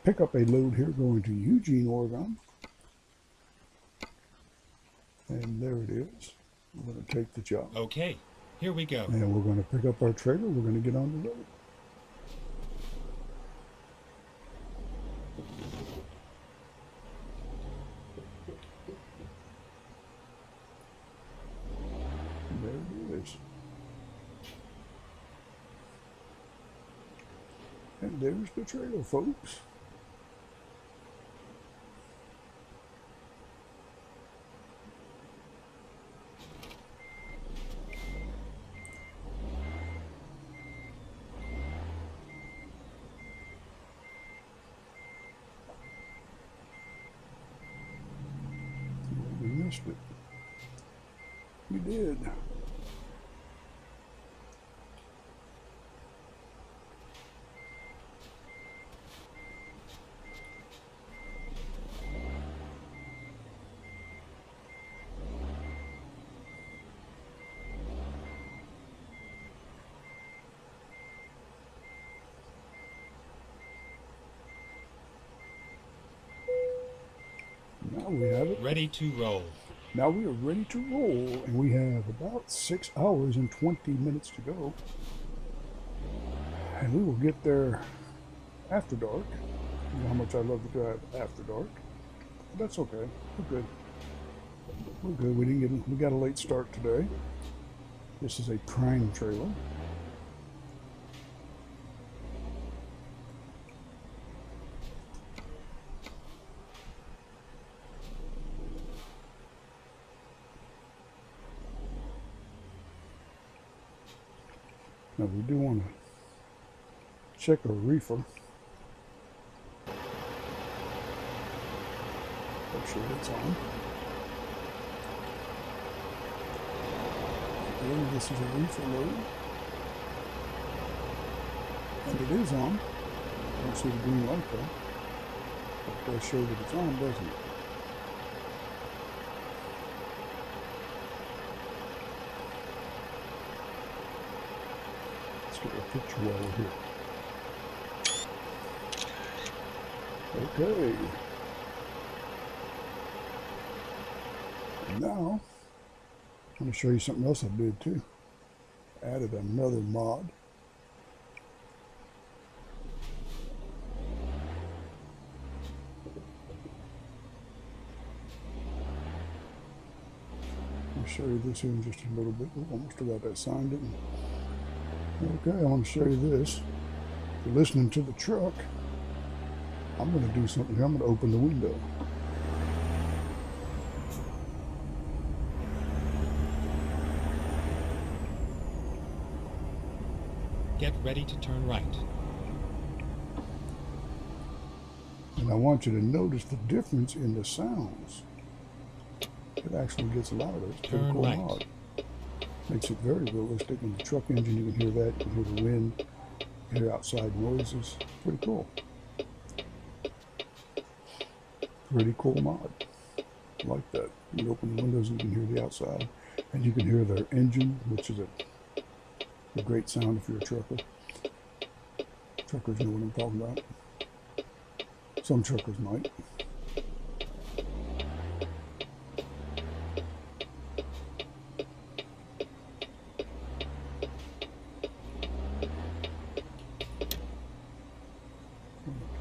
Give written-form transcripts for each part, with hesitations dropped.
pick up a load here going to Eugene, Oregon. And there it is. We're going to take the job. Okay, here we go. And we're going to pick up our trailer. We're going to get on the road. And there it is. And there's the trailer, folks. We missed it. We did. Now we have it. Ready to roll. Now we are ready to roll, and we have about 6 hours and 20 minutes to go. And we will get there after dark. You know how much I love to drive after dark. But that's okay. We're good. We're good. We got a late start today. This is a prime trailer. Now we do want to check our reefer. Make sure it's on. Again, this is a reefer load. And it is on. I don't see the green light though. It does show that it's on, doesn't it? Let's get a picture while we're here. Okay. And now, I'm going to show you something else I did too. Added another mod. I'll show you this here in just a little bit. Oh, almost forgot that sign, didn't I? Okay, I want to show you this. If you're listening to the truck, I'm going to do something here. I'm going to open the window. Get ready to turn right. And I want you to notice the difference in the sounds. It actually gets louder. It's pretty Turn cool right. mod. Makes it very realistic. In the truck engine, you can hear that. You can hear the wind. You can hear outside noises. Pretty cool. Pretty cool mod. I like that. You can open the windows and you can hear the outside. And you can hear their engine, which is a great sound if you're a trucker. Truckers know what I'm talking about. Some truckers might.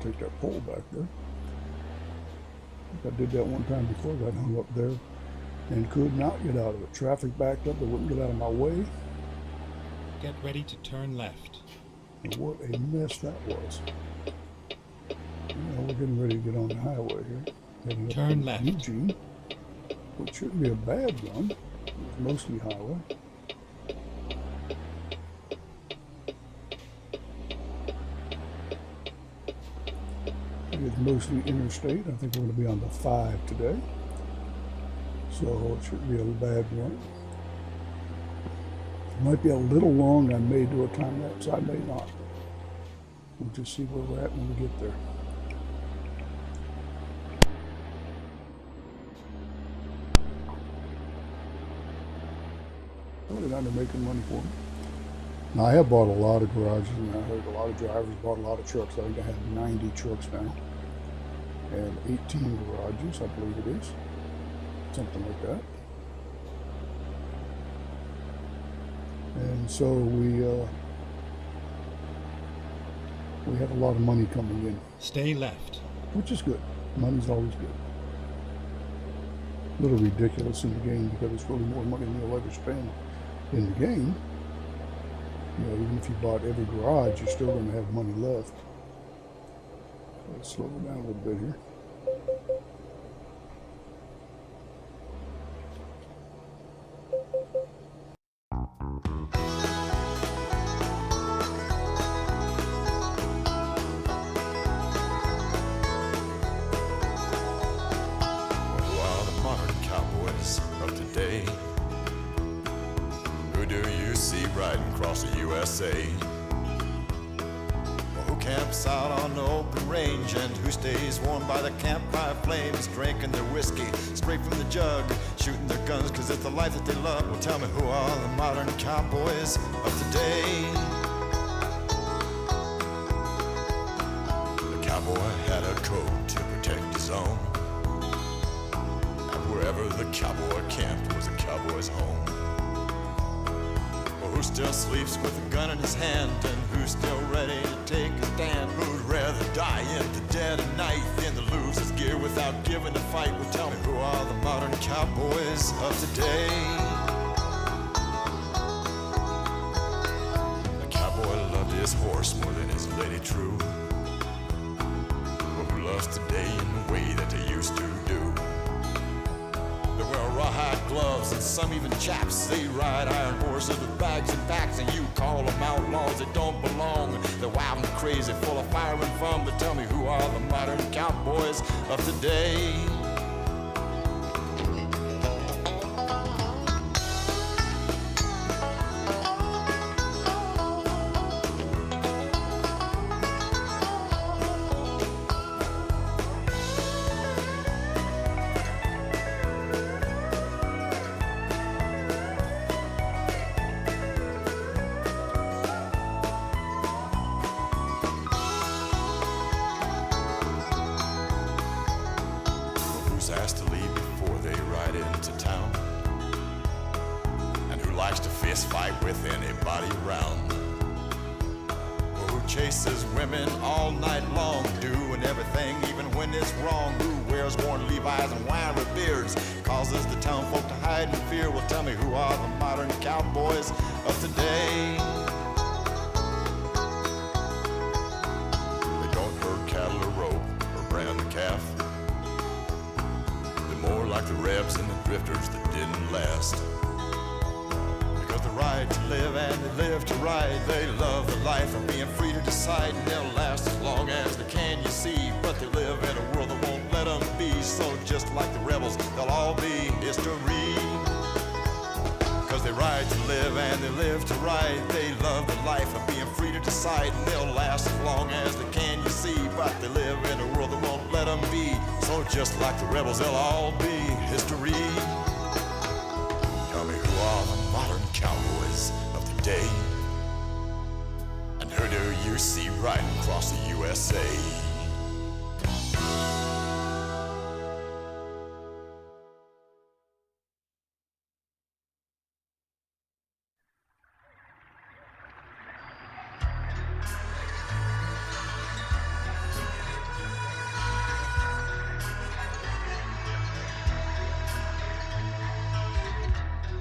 Take that pole back there. I think I did that one time before. Got hung up there and could not get out of it. Traffic backed up. They wouldn't get out of my way. Get ready to turn left. And what a mess that was. We're getting ready to get on the highway here. Heading Turn up left. Eugene, which shouldn't be a bad run. It's mostly highway. It's mostly interstate. I think we're going to be on the 5 today. So it shouldn't be a bad run. It might be a little long. I may do a time lapse. I may not. We'll just see where we're at when we get there. Really not making money for me. Now, I have bought a lot of garages, and I heard a lot of drivers bought a lot of trucks. I think I have 90 trucks now, and 18 garages, I believe it is, something like that. And so we have a lot of money coming in, Stay left. which is good. Money's always good. A little ridiculous in the game because it's really more money than you'll ever spend in the game. You know, even if you bought every garage, you're still going to have money left. So let's slow it down a little bit here. Who are the modern cowboys of today? Who do you see riding across the USA? Who camps out on the open range and who stays warm by the campfire flames, drinking their whiskey straight from the jug, shooting their guns cause it's the life that they love? Well, tell me, who are the modern cowboys of today? The cowboy had a code to protect his own, and wherever the cowboy camped was a cowboy's home. Who still sleeps with a gun in his hand and who's still ready to take a stand? Who'd rather die in the dead of night than to lose his gear without giving a fight? Well, tell me, who are the modern cowboys of today? The cowboy loved his horse more than his lady true. Well, who loves today in the way that they used to do? They wear rawhide gloves and some even chaps. They ride iron horses with bags and packs, and you call them outlaws that don't belong. They're wild and crazy, full of fire and fun. But tell me, who are the modern cowboys of today? Asked to leave before they ride into town, and who likes to fist fight with anybody around, who chases women all night long, doing everything even when it's wrong, who wears worn Levi's and wiry beards, causes the town folk to hide in fear. Well, tell me, who are the modern cowboys of today? They don't herd cattle or rope or brand the calf. More like the rebs and the drifters that didn't last. Because they ride to live and they live to ride. They love the life of being free to decide, and they'll last as long as they can, you see. But they live in a world that won't let them be. So just like the rebels, they'll all be history. Because they ride to live and they live to ride. They love the life of being free to decide, and they'll last as long as they can, you see. But they live in a world that won't let them be. So just like the rebels, they'll all be history. Tell me, who are the modern cowboys of the day? And who do you see riding across the USA?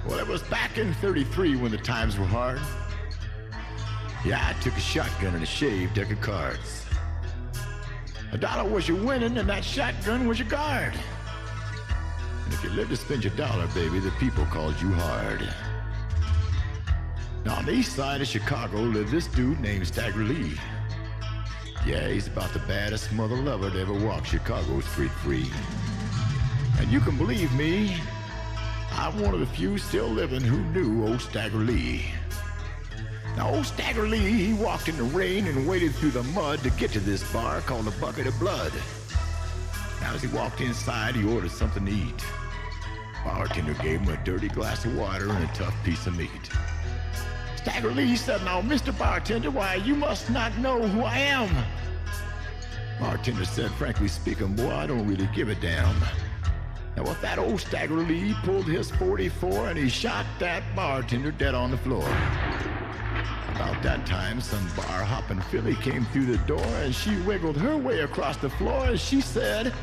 Well, it was back in 33 when the times were hard. Yeah, I took a shotgun and a shaved deck of cards. $1 was your winning, and that shotgun was your guard. And if you lived to spend your dollar, baby, the people called you hard. Now, on the east side of Chicago lived this dude named Stagger Lee. Yeah, he's about the baddest mother lover to ever walk Chicago street free. And you can believe me, I'm one of the few still living who knew old Stagger Lee. Now, old Stagger Lee, he walked in the rain and waded through the mud to get to this bar called the Bucket of Blood. Now, as he walked inside, he ordered something to eat. Bartender gave him a dirty glass of water and a tough piece of meat. Stagger Lee said, "Now, Mr. Bartender, why, you must not know who I am." Bartender said, "Frankly speaking, boy, I don't really give a damn." Now, with that, old Stagger Lee pulled his 44 and he shot that bartender dead on the floor. About that time, some bar-hopping filly came through the door and she wiggled her way across the floor and she said,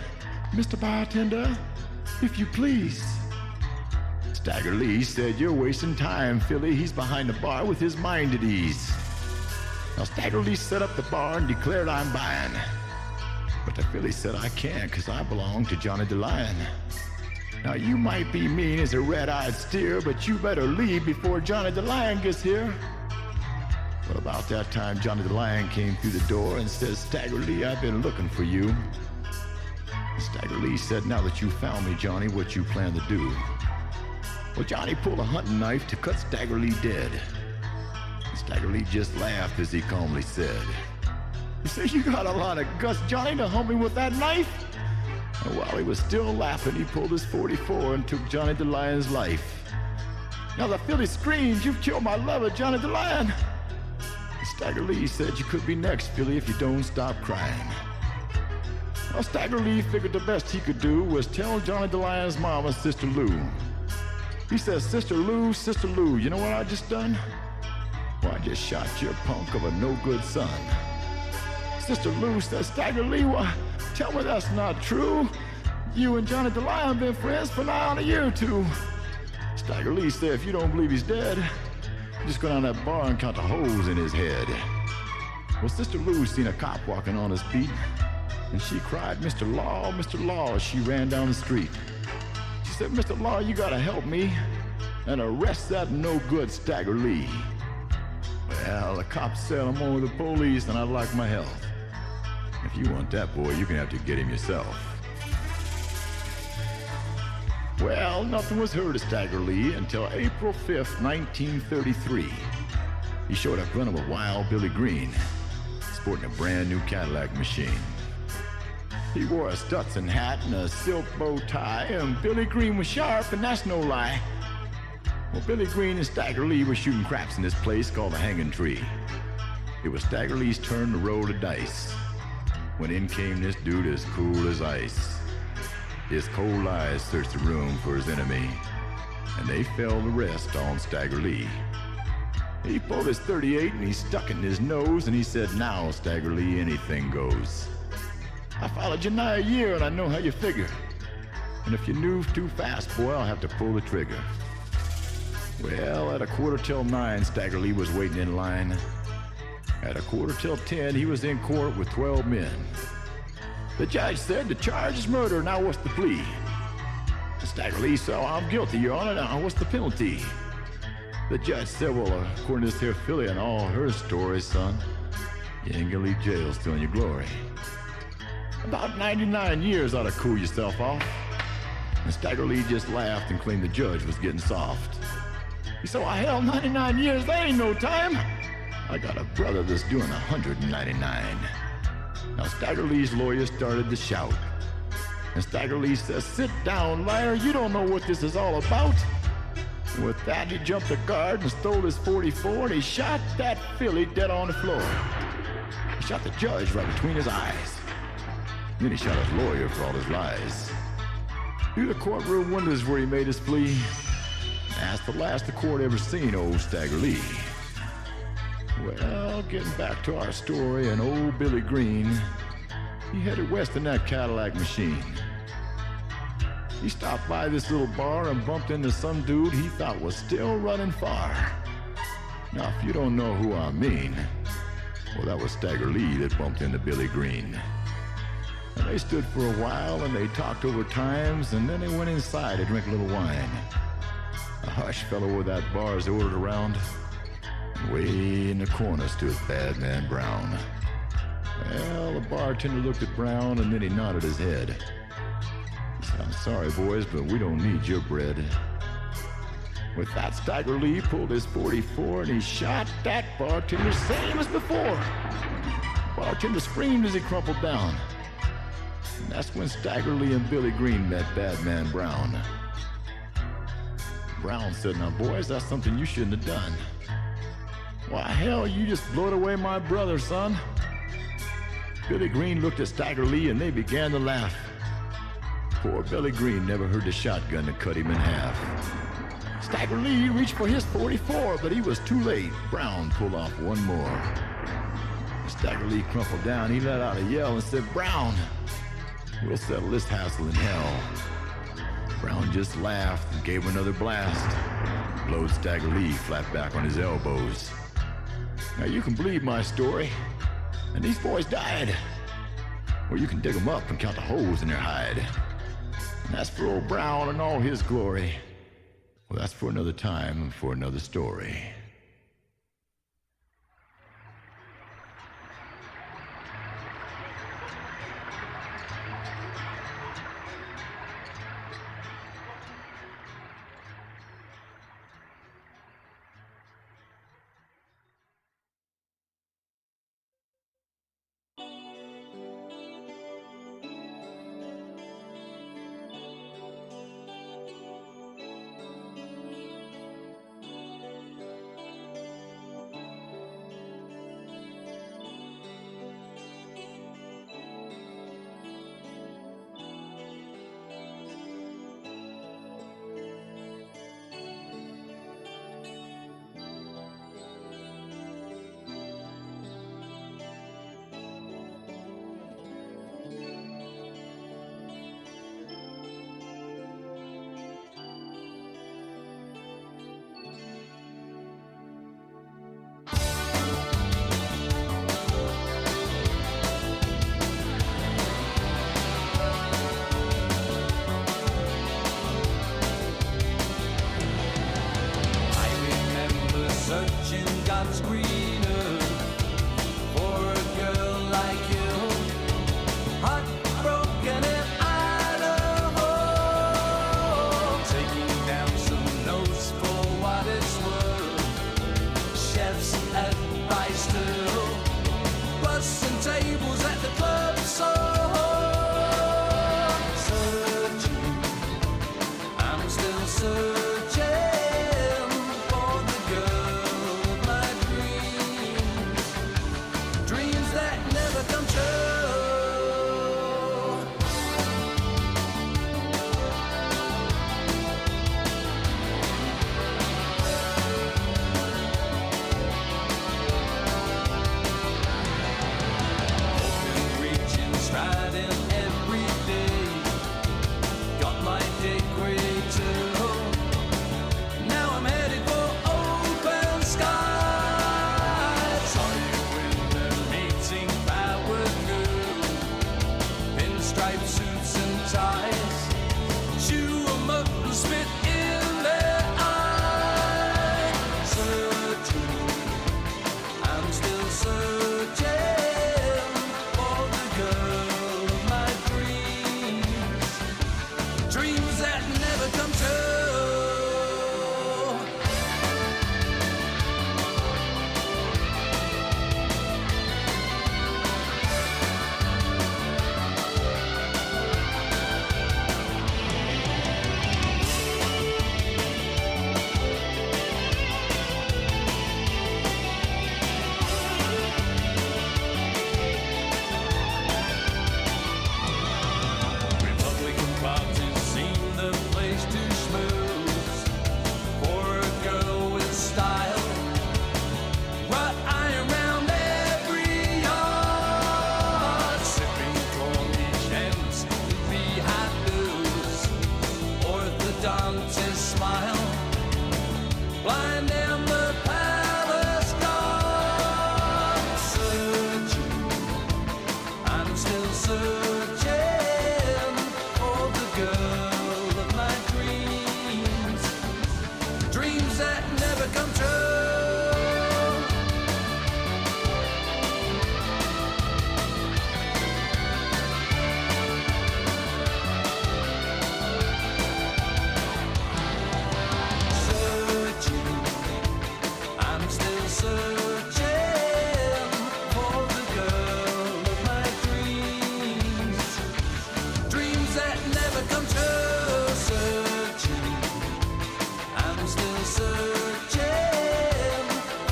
"Mr. Bartender, if you please." Stagger Lee said, "You're wasting time, filly. He's behind the bar with his mind at ease." Now, Stagger Lee set up the bar and declared, "I'm buying." But the filly said, "I can't, 'cause I belong to Johnny the Lion." Now, you might be mean as a red-eyed steer, but you better leave before Johnny the Lion gets here. Well, about that time, Johnny the Lion came through the door and said, "Stagger Lee, I've been looking for you." Stagger Lee said, "Now that you found me, Johnny, what you plan to do?" Well, Johnny pulled a hunting knife to cut Stagger Lee dead. Stagger Lee just laughed as he calmly said, "You say you got a lot of guts, Johnny, to hump me with that knife?" And while he was still laughing, he pulled his 44 and took Johnny the Lion's life. Now the filly screamed, "You've killed my lover, Johnny the Lion." And Stagger Lee said, "You could be next, filly, if you don't stop crying." Well, Stagger Lee figured the best he could do was tell Johnny the Lion's mama, Sister Lou. He says, Sister Lou, you know what I just done? Well, I just shot your punk of a no-good son." Sister Lou says, "Stagger Lee, well, tell me that's not true. You and Johnny the Lion been friends for nigh on a year or two." Stagger Lee said, "If you don't believe he's dead, just go down that bar and count the holes in his head." Well, Sister Lou seen a cop walking on his beat, and she cried, Mr. Law," as she ran down the street. She said, "Mr. Law, you gotta help me and arrest that no-good Stagger Lee." Well, the cop said, "I'm only the police and I'd like my help. If you want that boy, you're gonna have to get him yourself." Well, nothing was heard of Stagger Lee until April 5th, 1933. He showed up running with Wild Billy Green, sporting a brand new Cadillac machine. He wore a Stetson hat and a silk bow tie, and Billy Green was sharp, and that's no lie. Well, Billy Green and Stagger Lee were shooting craps in this place called the Hanging Tree. It was Stagger Lee's turn to roll the dice, when in came this dude as cool as ice. His cold eyes searched the room for his enemy, and they fell the rest on Stagger Lee. He pulled his .38 and he stuck it in his nose, and he said, "Now, Stagger Lee, anything goes. I followed you nigh a year, and I know how you figure. And if you move too fast, boy, I'll have to pull the trigger." Well, at 9:15, Stagger Lee was waiting in line. At 10:15, he was in court with 12 men. The judge said, "The charge is murder. Now what's the plea?" Stagger Lee said, "I'm guilty, Your Honor. Now what's the penalty?" The judge said, "Well, according to this here filly and all her stories, son, you ain't gonna leave jail stealing your glory. About 99 years ought to cool yourself off." And Stagger Lee just laughed and claimed the judge was getting soft. He said, "Well, hell, 99 years, that ain't no time. I got a brother that's doing 199. Now, Stagger Lee's lawyer started to shout. And Stagger Lee says, "Sit down, liar. You don't know what this is all about." And with that, he jumped the guard and stole his 44, and he shot that filly dead on the floor. He shot the judge right between his eyes. Then he shot his lawyer for all his lies. Through the courtroom windows where he made his plea, that's the last the court ever seen old Stagger Lee. Well, getting back to our story, and old Billy Green, he headed west in that Cadillac machine. He stopped by this little bar and bumped into some dude he thought was still running far. Now, if you don't know who I mean, well, that was Stagger Lee that bumped into Billy Green. And they stood for a while, and they talked over times, and then they went inside to drink a little wine. A hush fell over that bar as they ordered around. Way in the corner stood Bad Man Brown. Well, the bartender looked at Brown, and then he nodded his head. He said, "I'm sorry, boys, but we don't need your bread." With that, Stagger Lee pulled his 44, and he shot that bartender same as before. The bartender screamed as he crumpled down. And that's when Stagger Lee and Billy Green met Bad Man Brown. Brown said, "Now, boys, that's something you shouldn't have done. Why, hell, you just blowed away my brother, son. Billy Green looked at Stagger Lee and they began to laugh. Poor Billy Green never heard the shotgun that cut him in half. Stagger Lee reached for his .44, but he was too late. Brown pulled off one more. Stagger Lee crumpled down. He let out a yell and said, "Brown, we'll settle this hassle in hell." Brown just laughed and gave him another blast. Blowed Stagger Lee flat back on his elbows. Now you can believe my story. And these boys died. Or you can dig them up and count the holes in their hide. And that's for old Brown and all his glory. Well, that's for another time and for another story. Searching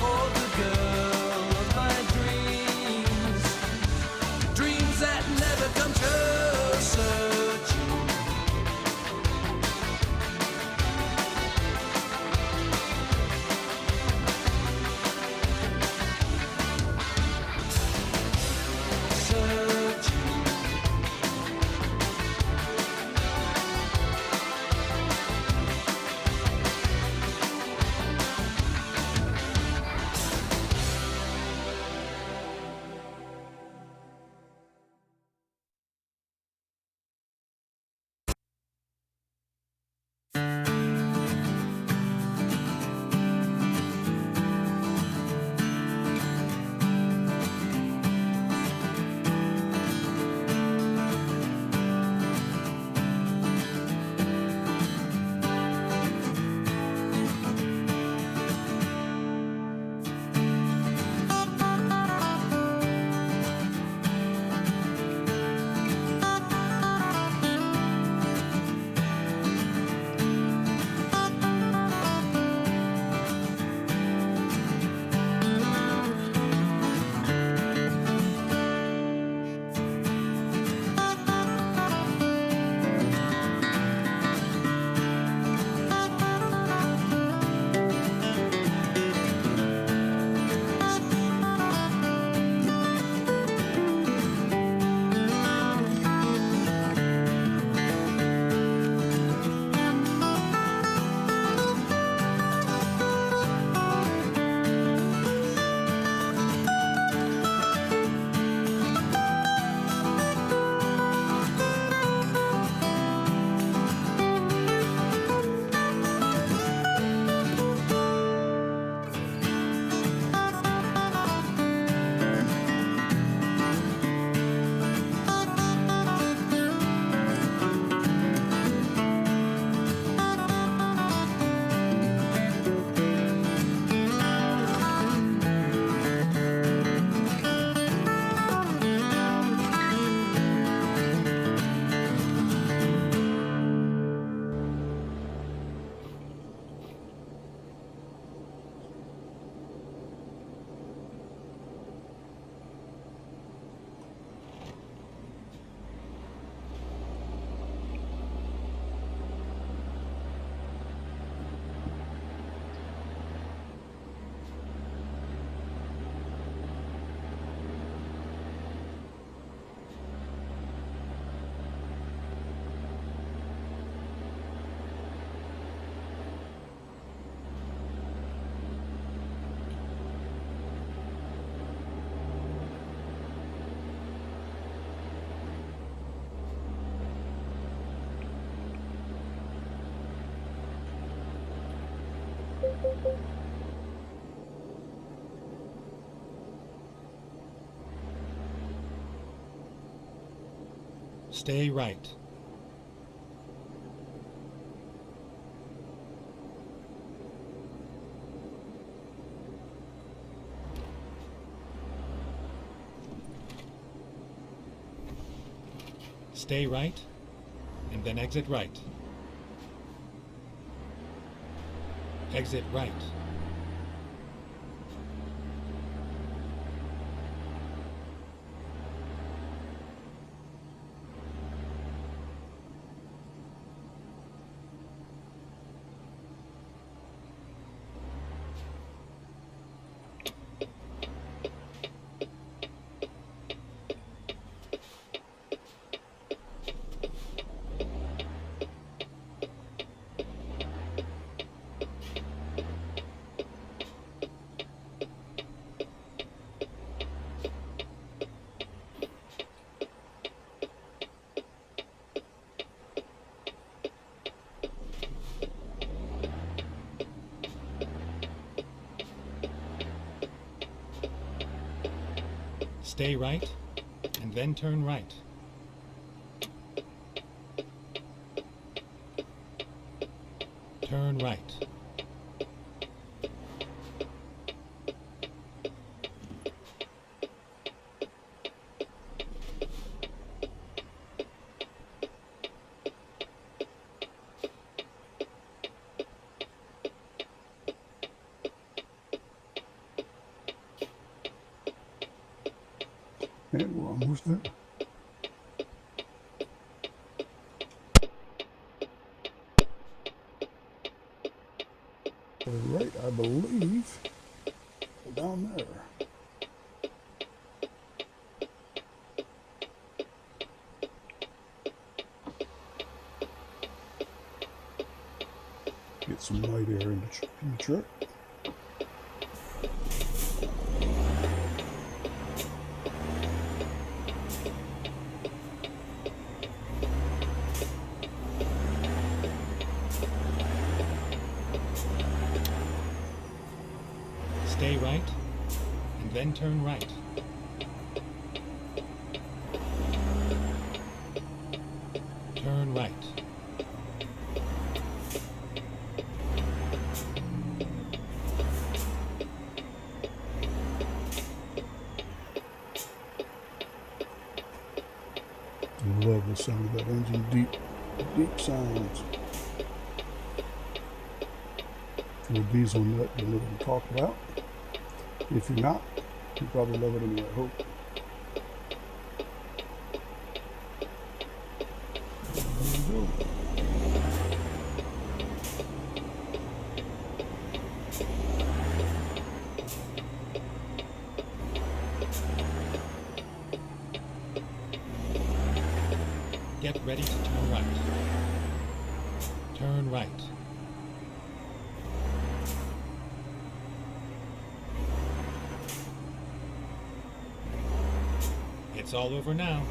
for the girl. Stay right. Stay right, and then exit right. Exit right. Stay right, and then turn right. Turn right. And we're almost there. To the right, I believe, down there. Get some light air in the truck. Stay right, and then turn right. Turn right. I love the sound of that engine, deep sounds. If you're a diesel nut, you'll know what I'm talking about. If you're not, you probably love it anyway, I hope. There we go. Get ready to turn right. Turn right. It's all over now.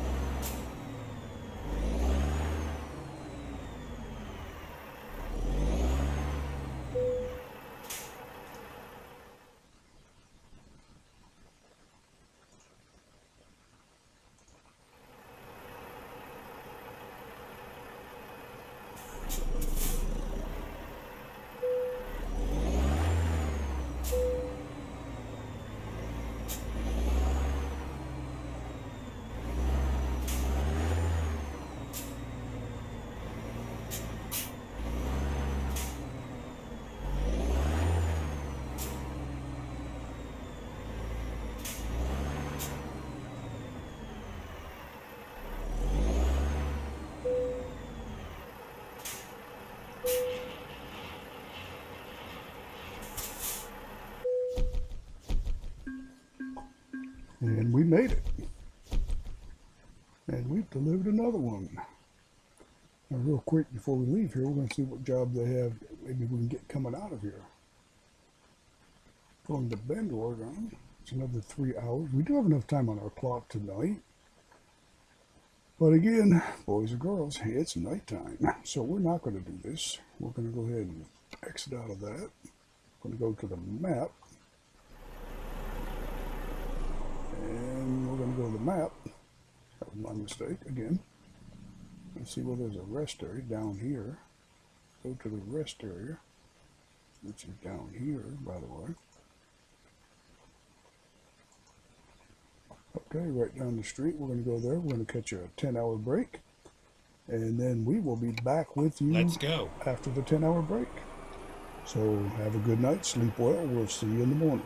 And we made it. And we've delivered another one. Now, real quick before we leave here, we're going to see what job they have. Maybe we can get coming out of here. Going to Bend, Oregon. It's another 3 hours. We do have enough time on our clock tonight. But again, boys and girls, it's nighttime. So we're not going to do this. We're going to go ahead and exit out of that. I'm going to go to the map. And we're going to go to the map. That was my mistake again. Let's see where there's a rest area down here. Go to the rest area, which is down here, by the way. Okay, right down the street. We're going to go there. We're going to catch a 10-hour break. And then we will be back with you Let's go. after the 10-hour break. So have a good night. Sleep well. We'll see you in the morning.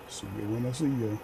See you when I see you.